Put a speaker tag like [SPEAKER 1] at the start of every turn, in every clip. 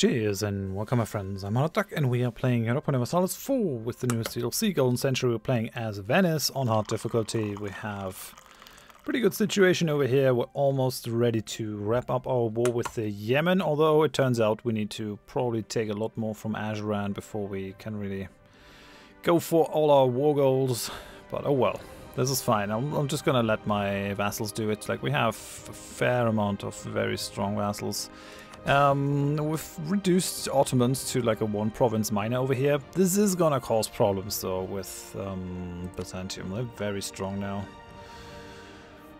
[SPEAKER 1] Cheers and welcome my friends, I'm Drak and we are playing Europa Universalis 4 with the newest DLC Golden Century. We're playing as Venice on hard difficulty. We have a pretty good situation over here. We're almost ready to wrap up our war with the Yemen, although it turns out we need to probably take a lot more from Ajuran before we can really go for all our war goals. But oh well, this is fine. I'm just gonna let my vassals do it. Like, we have a fair amount of very strong vassals. We've reduced Ottomans to like a one province minor over here. This is gonna cause problems though with Byzantium. They're very strong now.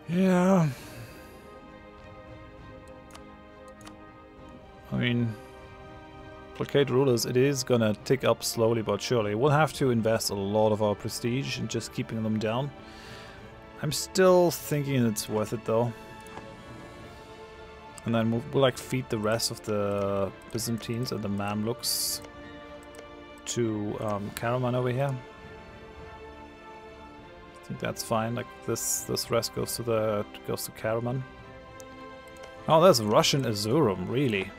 [SPEAKER 1] Yeah. I mean, placate rulers, it is gonna tick up slowly but surely. We'll have to invest a lot of our prestige in just keeping them down. I'm still thinking it's worth it though. And then we'll like feed the rest of the Byzantines and the Mamluks to Karaman over here. I think that's fine. Like this rest goes to Karaman. Oh, there's Russian Azurum, really.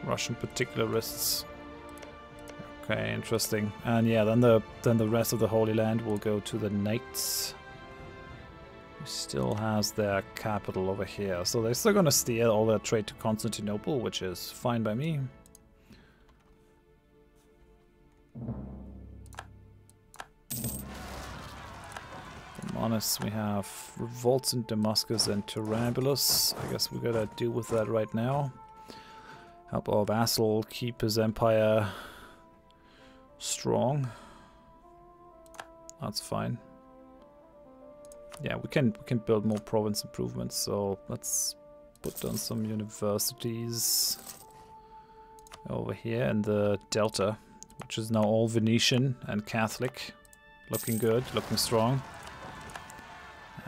[SPEAKER 1] Russian particularists. Okay, interesting. And yeah, then the rest of the Holy Land will go to the Knights. Still has their capital over here, so they're still gonna steer all their trade to Constantinople, which is fine by me. Honest, we have revolts in Damascus and Tyrannus. I guess we gotta deal with that right now. Help our vassal keep his empire strong. That's fine. Yeah, we can build more province improvements, so let's put down some universities over here in the Delta, which is now all Venetian and Catholic. Looking good, looking strong.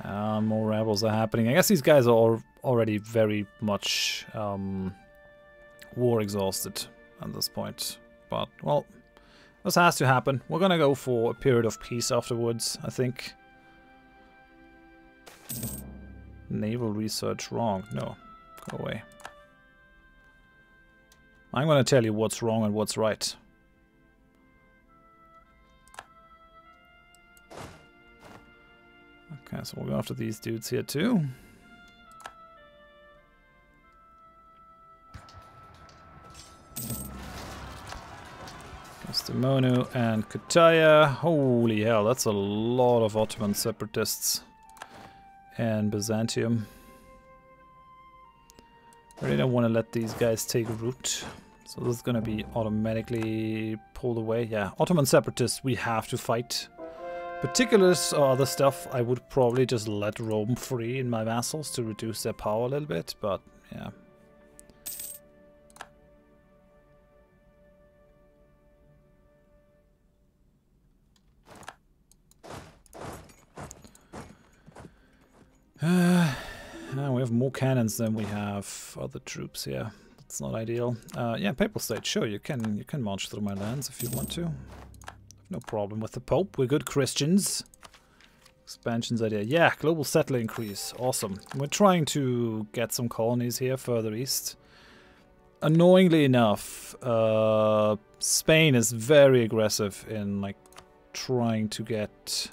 [SPEAKER 1] More rebels are happening. I guess these guys are already very much war exhausted at this point. But, well, this has to happen. We're gonna go for a period of peace afterwards, I think. Naval research wrong. No, go away. I'm gonna tell you what's wrong and what's right. Okay, so we'll go after these dudes here too. Kastamonu and Kütahya. Holy hell, that's a lot of Ottoman separatists. And Byzantium. I really don't want to let these guys take root. So this is going to be automatically pulled away. Yeah, Ottoman separatists we have to fight. Particulars or other stuff, I would probably just let Rome free in my vassals to reduce their power a little bit, but yeah. We have more cannons than we have other troops here. That's not ideal. Yeah, Papal State, sure, you can march through my lands if you want to. No problem with the Pope. We're good Christians. Expansions idea. Yeah, global settler increase. Awesome. We're trying to get some colonies here further east. Annoyingly enough, Spain is very aggressive in like trying to get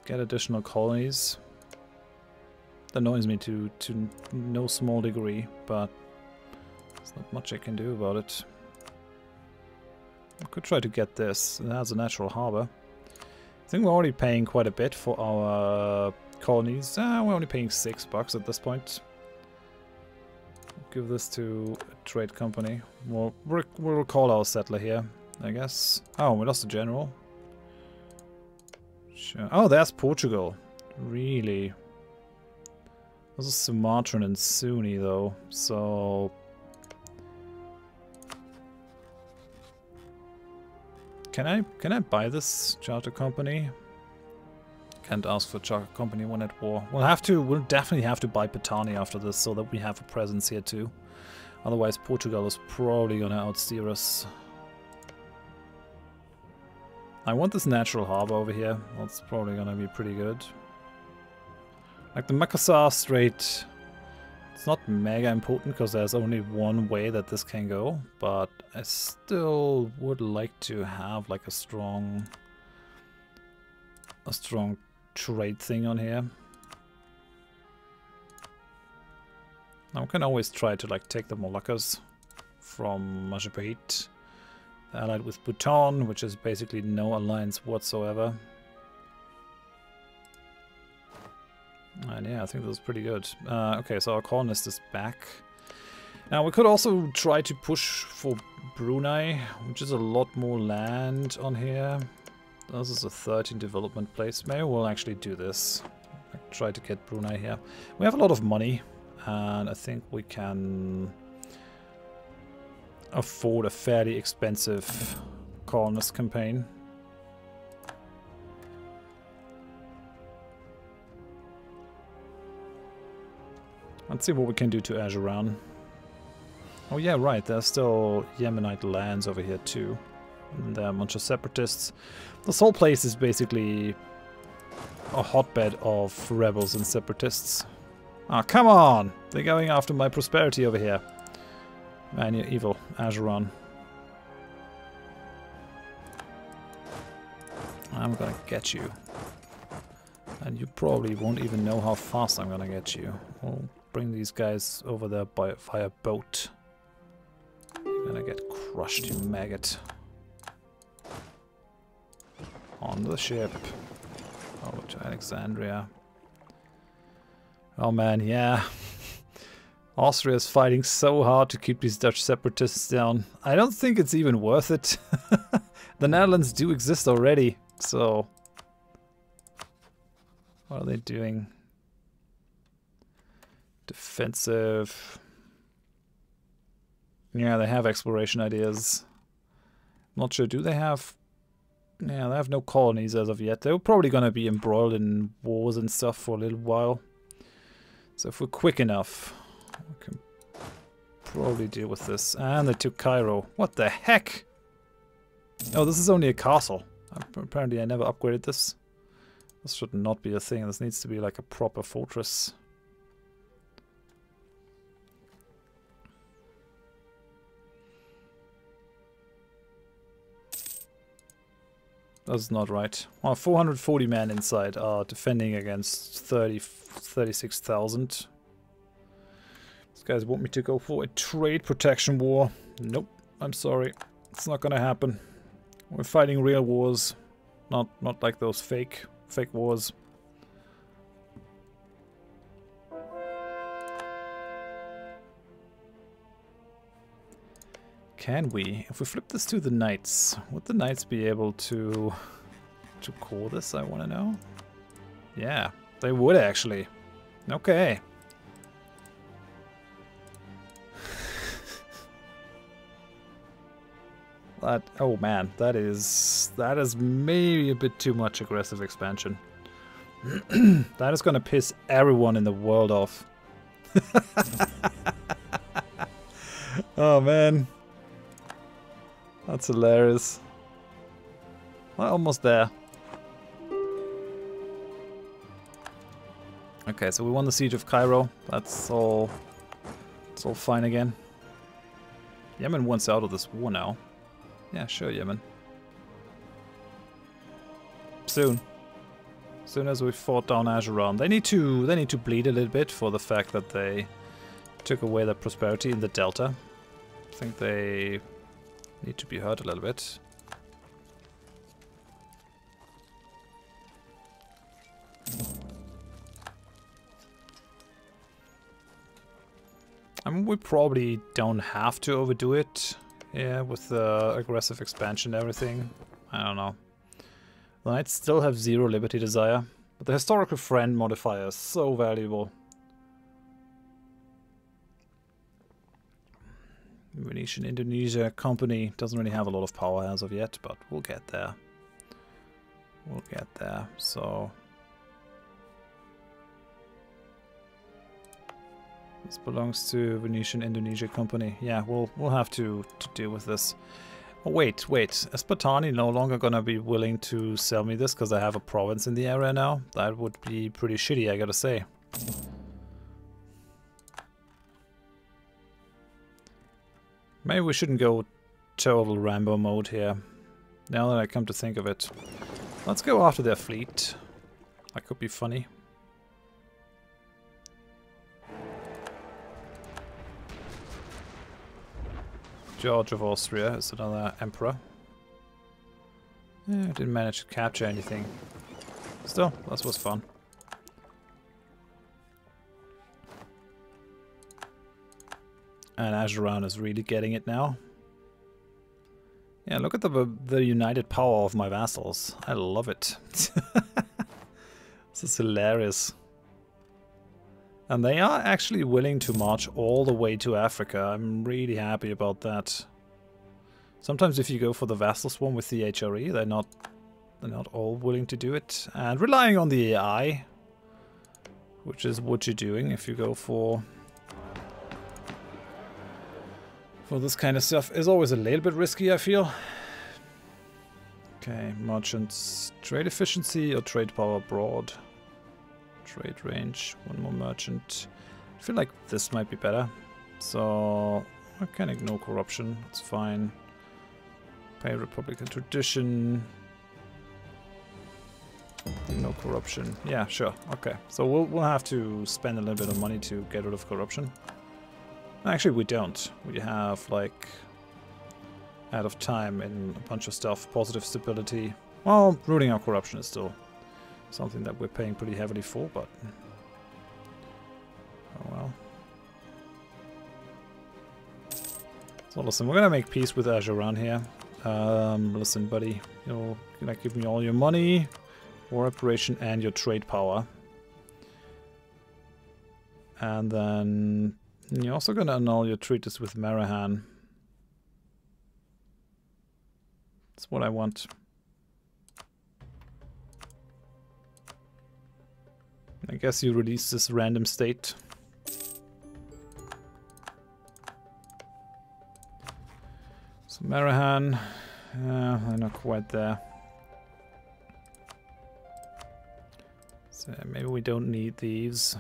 [SPEAKER 1] additional colonies. That annoys me to no small degree, but there's not much I can do about it. I could try to get this. It has a natural harbor. I think we're already paying quite a bit for our colonies. We're only paying $6 at this point. Give this to a trade company. We'll call our settler here, I guess. Oh, we lost a general. Sure. Oh, there's Portugal. Really? This is Sumatran and Sunni though, so can I buy this charter company? Can't ask for charter company when at war. We'll definitely have to buy Pattani after this so that we have a presence here too. Otherwise Portugal is probably gonna outsteer us. I want this natural harbor over here. That's probably gonna be pretty good. Like the Makassar Strait, It's not mega important because there's only one way that this can go, but I still would like to have like a strong trade thing on here. Now we can always try to like take the Moluccas from Majapahit, allied with Bhutan, which is basically no alliance whatsoever. And yeah, I think that was pretty good. Okay, so our colonist is back. Now we could also try to push for Brunei, which is a lot more land on here. This is a 13 development place. Maybe we'll actually do this. Try to get Brunei here. We have a lot of money, and I think we can afford a fairly expensive colonist campaign. Let's see what we can do to Ajuran. Oh yeah, right, there's still Yemenite lands over here too. And there are a bunch of separatists. This whole place is basically a hotbed of rebels and separatists. Ah, come on! They're going after my prosperity over here. Man, you're evil, Ajuran. I'm gonna get you. And you probably won't even know how fast I'm gonna get you. We'll bring these guys over there via boat. You're gonna get crushed, you maggot. On the ship. Over to Alexandria. Oh man, yeah. Austria is fighting so hard to keep these Dutch separatists down. I don't think it's even worth it. The Netherlands do exist already, so... What are they doing? Defensive. Yeah, they have exploration ideas. Not sure, do they have... Yeah, they have no colonies as of yet. They're probably going to be embroiled in wars and stuff for a little while. So if we're quick enough, we can probably deal with this. And they took Cairo. What the heck? Oh, this is only a castle. Apparently I never upgraded this. This should not be a thing. This needs to be like a proper fortress. That's not right. Well, 440 men inside are defending against 36,000. These guys want me to go for a trade protection war. Nope, I'm sorry. It's not gonna happen. We're fighting real wars. Not like those fake wars. Can we? If we flip this to the knights, would the knights be able to core this, I want to know? Yeah, they would actually. Okay. That, oh man, that is maybe a bit too much aggressive expansion. That is gonna piss everyone in the world off. Oh man. That's hilarious. We're almost there. Okay, so we won the siege of Cairo. That's all fine again. Yemen wants out of this war now. Yeah, sure, Yemen. Soon. As soon as we fought down Ajuran. They need to bleed a little bit for the fact that they took away their prosperity in the Delta. I think they need to be hurt a little bit. I mean, we probably don't have to overdo it. Yeah, with the aggressive expansion and everything. I don't know. The Knights still have 0 liberty desire, but the historical friend modifier is so valuable. Venetian Indonesia Company doesn't really have a lot of power as of yet, but we'll get there. We'll get there, so... This belongs to Venetian Indonesia Company. Yeah, we'll have to deal with this. Oh, wait. Is Pattani no longer gonna be willing to sell me this because I have a province in the area now? That would be pretty shitty, I gotta say. Maybe we shouldn't go total Rambo mode here. Now that I come to think of it. Let's go after their fleet. That could be funny. George of Austria is another emperor. Yeah, didn't manage to capture anything. Still, this was fun. And Ajuran is really getting it now. Yeah, look at the united power of my vassals. I love it. This is hilarious. And they are actually willing to march all the way to Africa. I'm really happy about that. Sometimes if you go for the vassal swarm with the HRE, they're not all willing to do it. And relying on the AI, which is what you're doing if you go for this kind of stuff, is always a little bit risky, I feel. Okay, merchants, trade efficiency or trade power abroad. Trade range, one more merchant. I feel like this might be better. So I can ignore corruption, that's fine. Pay Republican tradition. No corruption. Yeah, sure. Okay. So we'll have to spend a little bit of money to get rid of corruption. Actually, we don't. We have, like, out of time in a bunch of stuff. Positive stability. Well, rooting out corruption is still something that we're paying pretty heavily for, but... oh well. So listen, we're gonna make peace with Ajuran here. Listen, buddy. You're gonna give me all your money, war operation, and your trade power. And then... you're also gonna annul your treaties with Marahan. That's what I want. I guess you release this random state. So Marahan, I'm not quite there. So maybe we don't need these.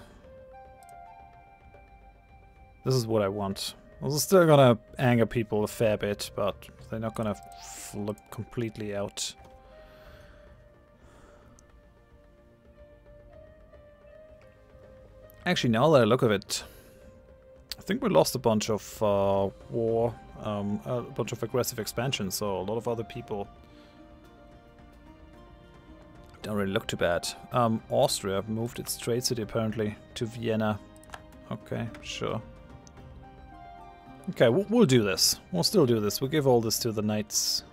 [SPEAKER 1] This is what I want. This is still gonna anger people a fair bit, but they're not gonna flip completely out. Actually, now that I look at it, I think we lost a bunch of war, a bunch of aggressive expansion, so a lot of other people don't really look too bad. Austria moved its trade city apparently to Vienna. Okay, sure. Okay, we'll do this. We'll still do this. We'll give all this to the knights.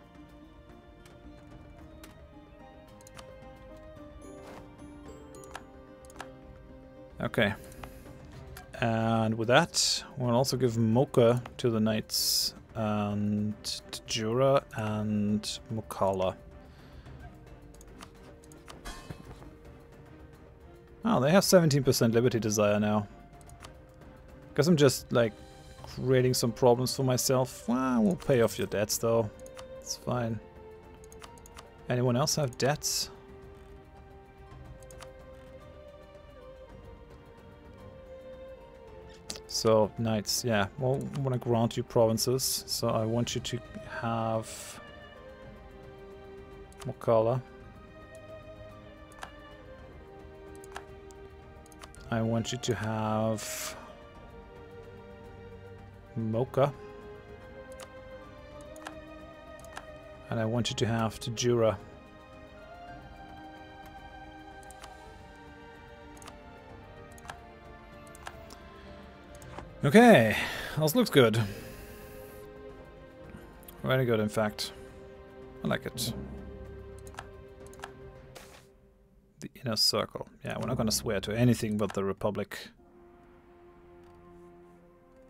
[SPEAKER 1] Okay. And with that, we'll also give Mocha to the knights, and Jura and Mukala. Oh, they have 17% liberty desire now. Guess I'm just, like, creating some problems for myself. Well, we'll pay off your debts, though. It's fine. Anyone else have debts? So, knights, yeah. Well, I want to grant you provinces. So I want you to have Mokala. I want you to have Mocha. And I want you to have Tajura. Okay, this looks good. Very good, in fact. I like it. The inner circle. Yeah, we're not gonna swear to anything but the Republic.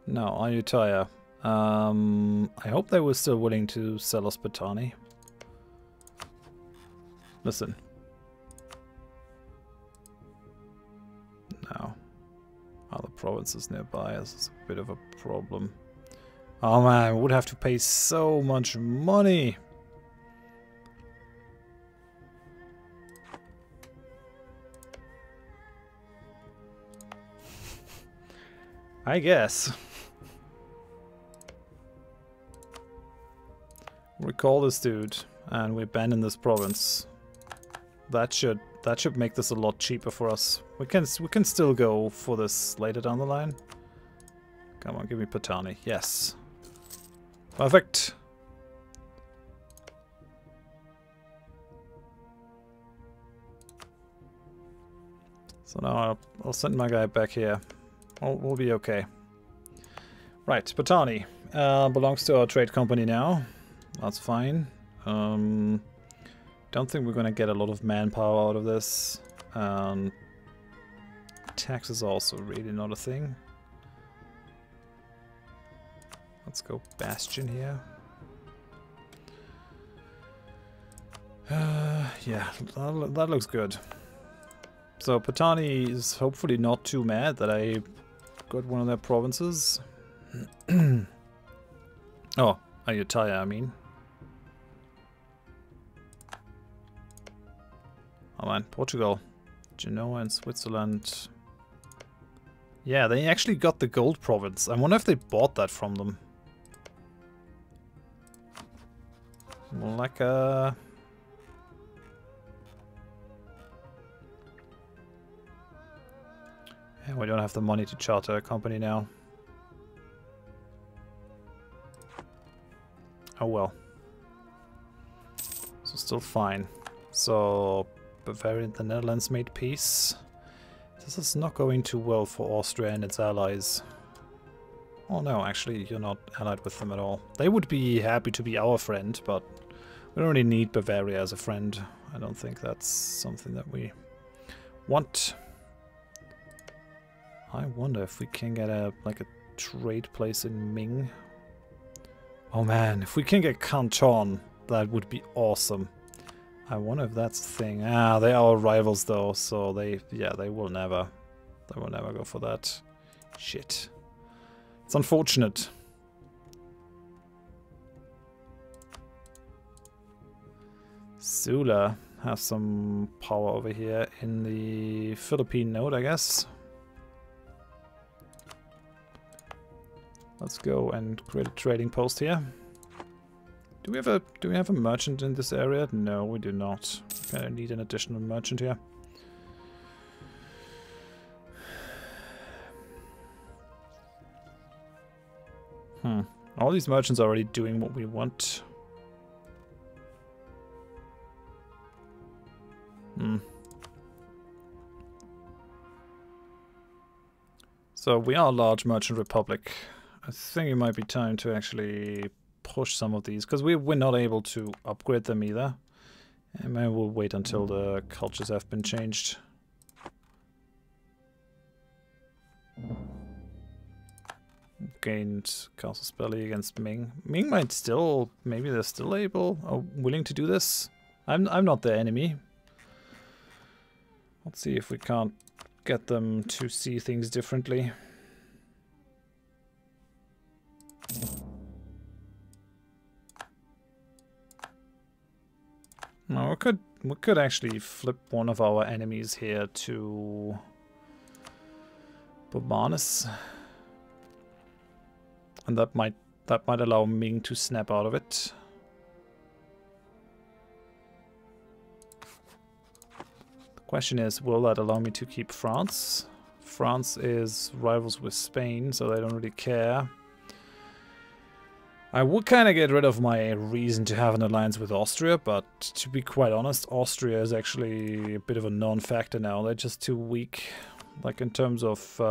[SPEAKER 1] No, Ayutthaya. I hope they were still willing to sell us Pattani. Listen. No. Other provinces nearby is a bit of a problem. Oh man, we would have to pay so much money. I guess. Recall this dude, and we abandon this province. That should make this a lot cheaper for us. We can still go for this later down the line. Come on, give me Pattani. Yes. Perfect. So now I'll send my guy back here. We'll be okay. Right, Pattani belongs to our trade company now. That's fine. Don't think we're gonna get a lot of manpower out of this. Tax is also really not a thing. Let's go Bastion here. Yeah, that looks good. So Pattani is hopefully not too mad that I got one of their provinces. Oh, Ayutthaya, I mean. Oh man, Portugal, Genoa and Switzerland. Yeah, they actually got the gold province. I wonder if they bought that from them. Like a... Yeah, we don't have the money to charter a company now. Oh well. So still fine. So Bavaria and the Netherlands made peace. This is not going too well for Austria and its allies. Oh no, actually you're not allied with them at all. They would be happy to be our friend, but we don't really need Bavaria as a friend. I don't think that's something that we want. I wonder if we can get a trade place in Ming. Oh man, if we can get Canton, that would be awesome. I wonder if that's a thing. Ah, they are our rivals though, so they will never go for that. Shit. It's unfortunate. Sula has some power over here in the Philippine node, I guess. Let's go and create a trading post here. Do we have a merchant in this area? No, we do not. We kind of need an additional merchant here. All these merchants are already doing what we want. So we are a large merchant republic. I think it might be time to actually push some of these, because we're not able to upgrade them either. And maybe we'll wait until the cultures have been changed. Gained Casus Belli against Ming. Ming might still, maybe they're still able or willing to do this. I'm not their enemy. Let's see if we can't get them to see things differently. No, we could actually flip one of our enemies here to Bobanis. And that might allow Ming to snap out of it. The question is, will that allow me to keep France? France is rivals with Spain, so they don't really care. I would kind of get rid of my reason to have an alliance with Austria, but to be quite honest, Austria is actually a bit of a non-factor now. They're just too weak. Like in terms of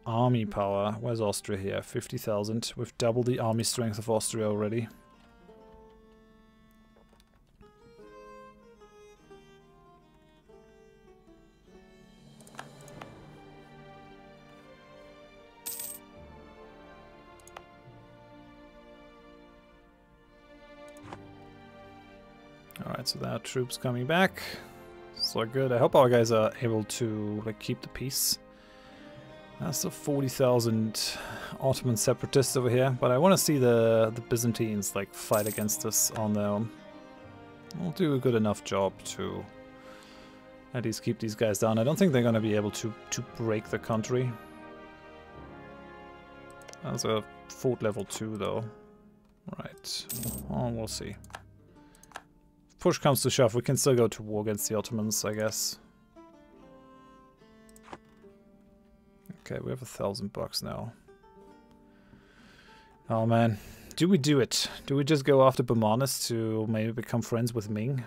[SPEAKER 1] army power, where's Austria here? 50,000. We've doubled the army strength of Austria already. Alright, so there are troops coming back. So good. I hope our guys are able to keep the peace. That's still 40,000 Ottoman separatists over here, but I want to see the Byzantines fight against us on their own. We'll do a good enough job to at least keep these guys down. I don't think they're going to be able to break the country. That's a fort level 2 though. Right. Oh, we'll see. push comes to shove, we can still go to war against the Ottomans, I guess. Okay, we have $1,000 now. Oh man, do we do it? Do we just go after Bamanis to maybe become friends with Ming?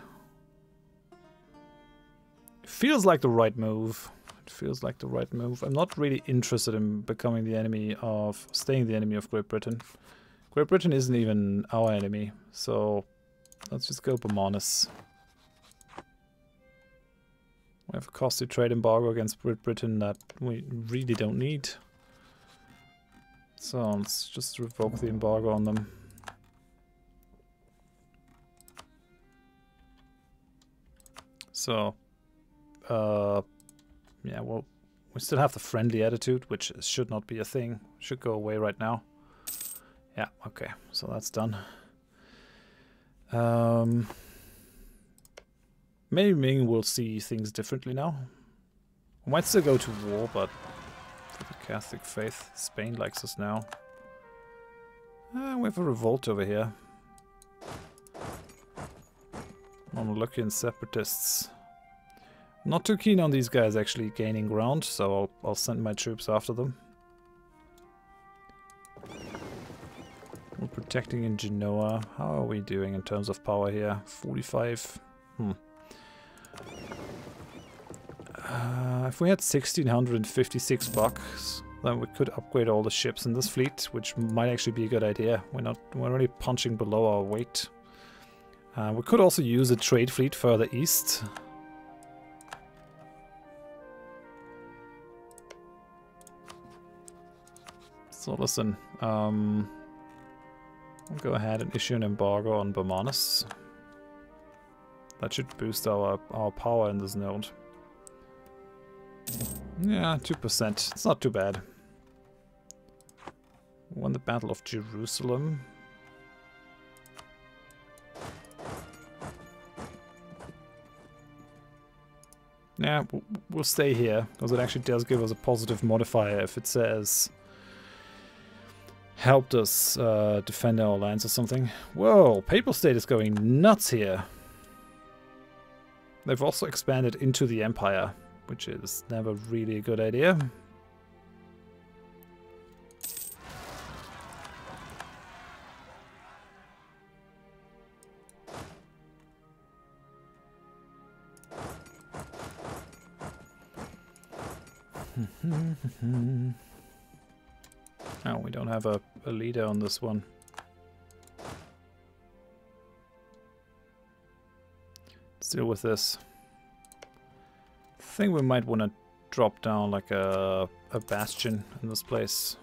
[SPEAKER 1] It feels like the right move. It feels like the right move. I'm not really interested in becoming the enemy of... staying the enemy of Great Britain. Great Britain isn't even our enemy, so let's just go Bamanis. We have a costly trade embargo against Great Britain that we really don't need. So let's just revoke the embargo on them. So, yeah, well, we still have the friendly attitude, which should not be a thing. Should go away right now. Yeah, okay, so that's done. Maybe Ming will see things differently now. We might still go to war, but for the Catholic faith, Spain likes us now. We have a revolt over here. Mamlukian separatists. Not too keen on these guys actually gaining ground, so I'll send my troops after them. We're protecting in Genoa. How are we doing in terms of power here? 45. If we had 1,656 bucks, then we could upgrade all the ships in this fleet, which might actually be a good idea. We're already punching below our weight. We could also use a trade fleet further east. So listen, I'll go ahead and issue an embargo on Bamanis. That should boost our power in this node. Yeah, 2%. It's not too bad. Won the Battle of Jerusalem. Yeah, we'll stay here, because it actually does give us a positive modifier if it says helped us defend our lands or something. Whoa, Papal State is going nuts here. They've also expanded into the Empire, which is never really a good idea. Oh, we don't have a leader on this one. Let's deal with this. I think we might want to drop down like a bastion in this place.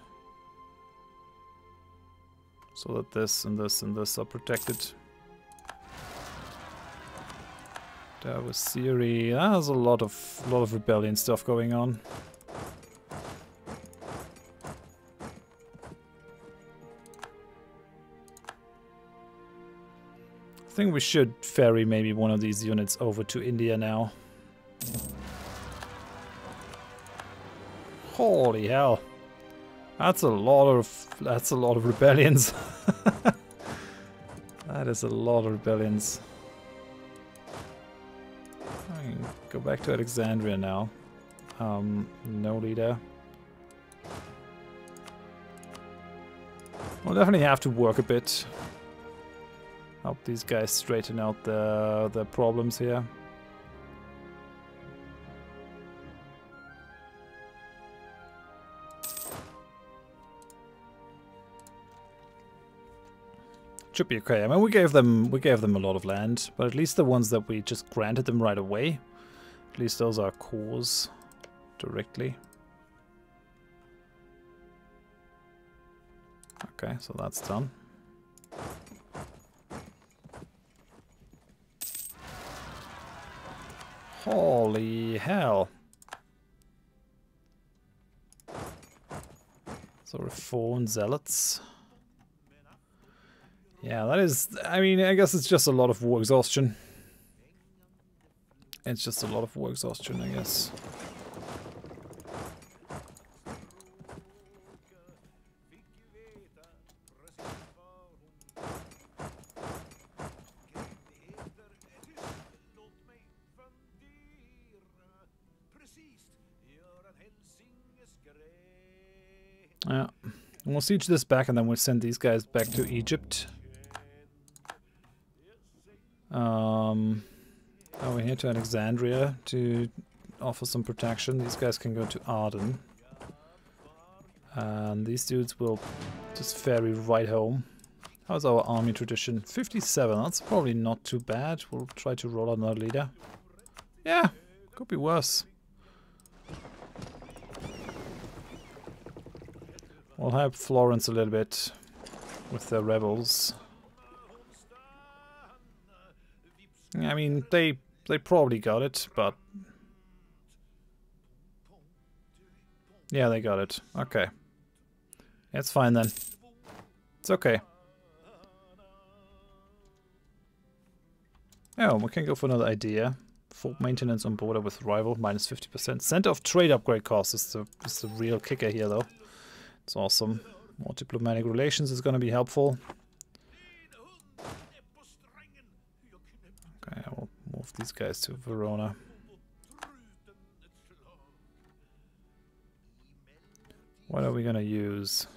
[SPEAKER 1] So that this and this and this are protected. There was Syria. There's a lot of rebellion stuff going on. I think we should ferry maybe one of these units over to India now. Holy hell. That's a lot of rebellions. That is a lot of rebellions. I can go back to Alexandria now. No leader. We'll definitely have to work a bit. Help these guys straighten out the problems here. Should be okay. I mean, we gave them a lot of land, but at least the ones that we just granted them right away, at least those are cores directly. Okay, so that's done. Holy hell. So Reform Zealots. Yeah, that is... I mean, I guess it's just a lot of war exhaustion. It's just a lot of war exhaustion, I guess. Yeah. We'll siege this back and then we'll send these guys back to Egypt. Over here to Alexandria to offer some protection. These guys can go to Aden. And these dudes will just ferry right home. How's our army tradition? 57, that's probably not too bad. We'll try to roll out another leader. Yeah, could be worse. We'll help Florence a little bit with their rebels. I mean, they probably got it, but... Yeah, they got it. Okay. It's fine then. It's okay. Oh, we can go for another idea. Fort maintenance on border with rival, minus 50%. Center of trade upgrade cost is the real kicker here, though. It's awesome. More diplomatic relations is going to be helpful. Okay, I will move these guys to Verona. What are we going to use?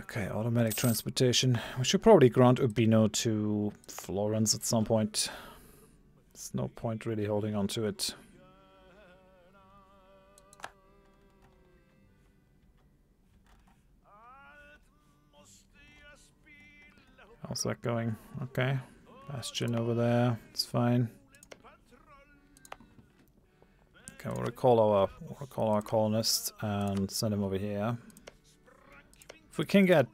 [SPEAKER 1] Okay, automatic transportation. We should probably grant Urbino to Florence at some point. There's no point really holding on to it. How's that going? Okay. Bastion over there. It's fine. Okay, we'll recall our colonist and send him over here. If we can get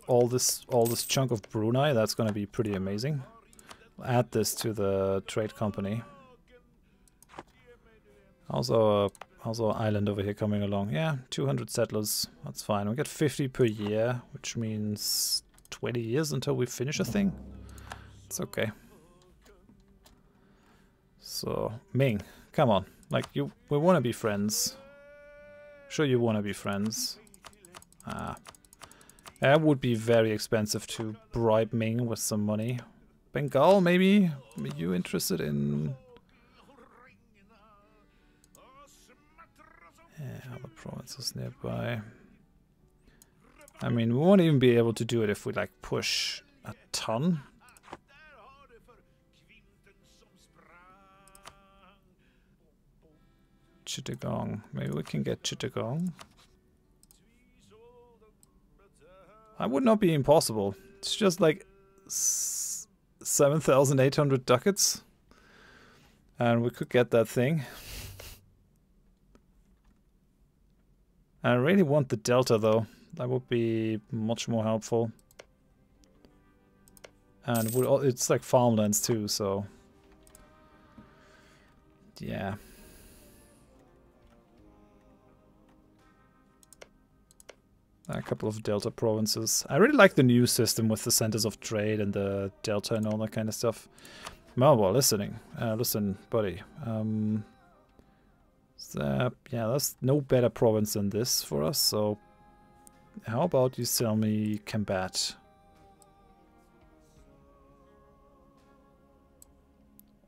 [SPEAKER 1] all this chunk of Brunei, that's going to be pretty amazing. We'll add this to the trade company. How's our island over here coming along? Yeah, 200 settlers. That's fine. We get 50 per year, which means 20 years until we finish a thing. It's okay. So, Ming, come on. Like, we want to be friends. Sure you want to be friends. Ah. That would be very expensive to bribe Ming with some money. Bengal, maybe? Are you interested in... Yeah, other provinces nearby. I mean, we won't even be able to do it if we, like, push a ton. Chittagong. Maybe we can get Chittagong. That would not be impossible. It's just like 7,800 ducats. And we could get that thing. I really want the delta though. That would be much more helpful. And it's like farmlands too, so... Yeah. A couple of delta provinces. I really like the new system with the centers of trade and the delta and all that kind of stuff. Well, listen, buddy. Yeah, there's no better province than this for us, so how about you sell me Kambat?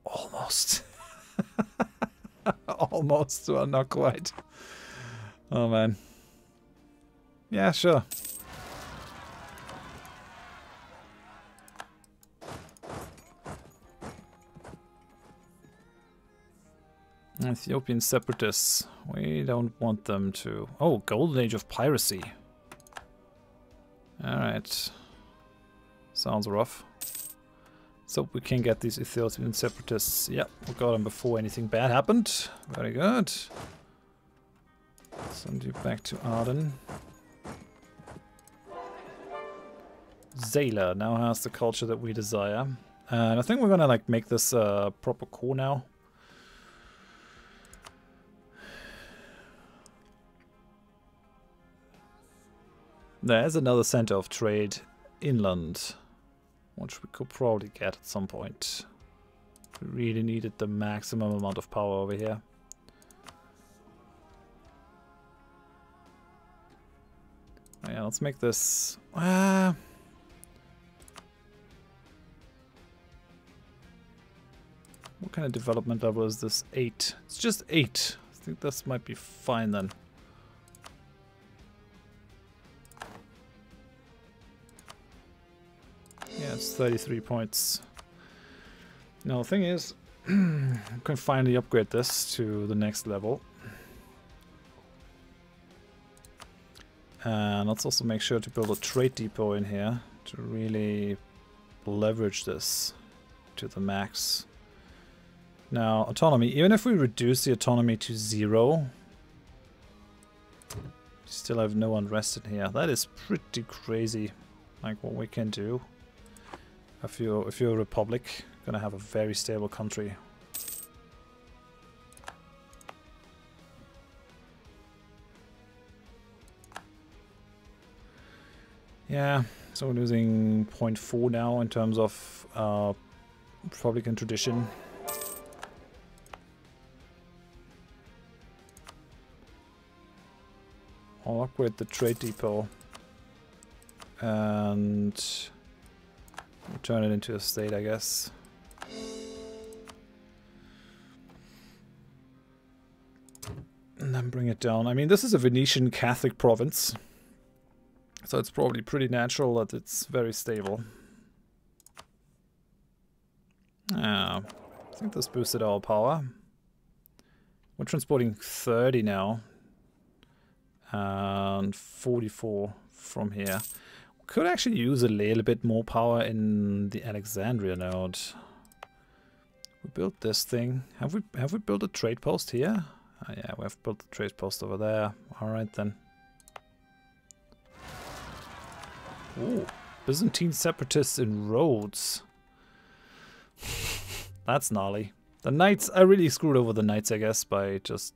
[SPEAKER 1] Almost. Almost, well, not quite. Oh man. Yeah, sure. Ethiopian separatists. We don't want them to... Oh, golden age of piracy. Alright. Sounds rough. So we can get these Ethiopian separatists. Yep, we got them before anything bad happened. Very good. Send you back to Aden. Zayla now has the culture that we desire. And I think we're gonna like make this proper core now. There's another center of trade inland, which we could probably get at some point. We really needed the maximum amount of power over here. Oh, yeah, let's make this... What kind of development level is this? 8. It's just 8. think this might be fine then. Yeah, it's 33 points. Now the thing is, I can finally upgrade this to the next level. And let's also make sure to build a trade depot in here to really leverage this to the max. Now, autonomy, even if we reduce the autonomy to 0, we still have no unrest in here. That is pretty crazy, like what we can do. If you're a republic, gonna have a very stable country. Yeah, so we're losing 0.4 now in terms of Republican tradition. I'll upgrade the trade depot and turn it into a state, I guess. And then bring it down. I mean, this is a Venetian Catholic province, so it's probably pretty natural that it's very stable. I think this boosted our power. We're transporting 30 now. And 44 from here. We could actually use a little bit more power in the Alexandria node. We built this thing. Have we built a trade post here? Oh, yeah, we have built a trade post over there. Alright then. Ooh, Byzantine separatists in Rhodes. That's gnarly. The Knights, I really screwed over the Knights, I guess, by just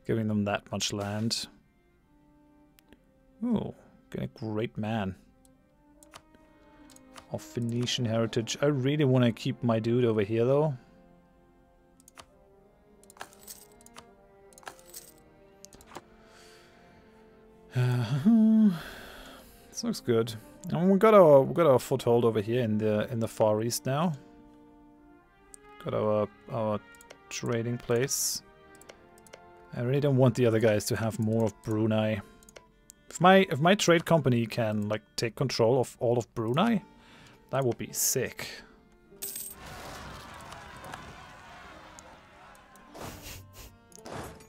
[SPEAKER 1] giving them that much land. Ooh, get a great man of Venetian heritage. I really want to keep my dude over here, though. This looks good. And we got our foothold over here in the Far East now. Got our trading place. I really don't want the other guys to have more of Brunei. If my trade company can like take control of all of Brunei, that would be sick.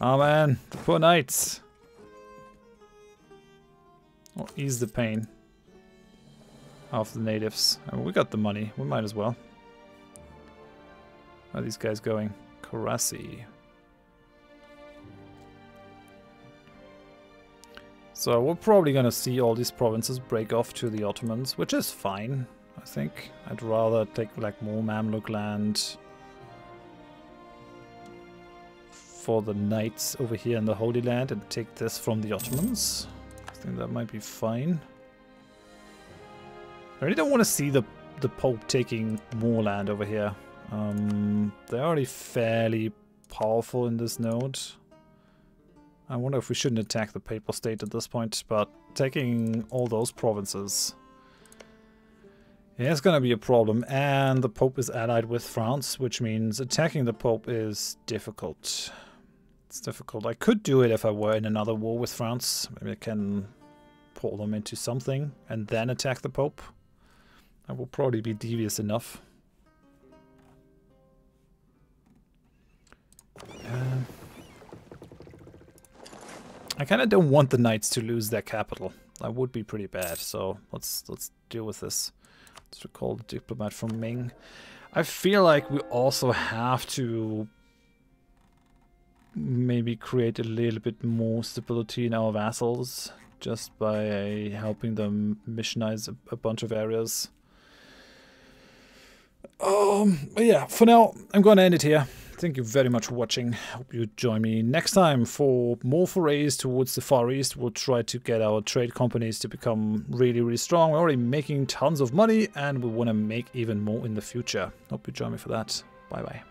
[SPEAKER 1] Oh man, the poor knights. Oh, ease the pain of the natives. I mean, we got the money, we might as well. Where are these guys going? Karasi. So we're probably gonna see all these provinces break off to the Ottomans, which is fine, I think. I'd rather take like more Mamluk land for the knights over here in the Holy Land and take this from the Ottomans. I think that might be fine. I really don't want to see the Pope taking more land over here. They're already fairly powerful in this node. I wonder if we shouldn't attack the Papal State at this point, but taking all those provinces, yeah, it's gonna be a problem. And the Pope is allied with France, which means attacking the Pope is difficult. It's difficult. I could do it if I were in another war with France. Maybe I can pull them into something and then attack the Pope. That will probably be devious enough. I kind of don't want the knights to lose their capital. That would be pretty bad. So let's deal with this. Let's recall the diplomat from Ming. I feel like we also have to maybe create a little bit more stability in our vassals just by helping them missionize a bunch of areas. But yeah, for now, I'm going to end it here. Thank you very much for watching. Hope you join me next time for more forays towards the Far East. We'll try to get our trade companies to become really, really strong. We're already making tons of money and we want to make even more in the future. Hope you join me for that. Bye bye.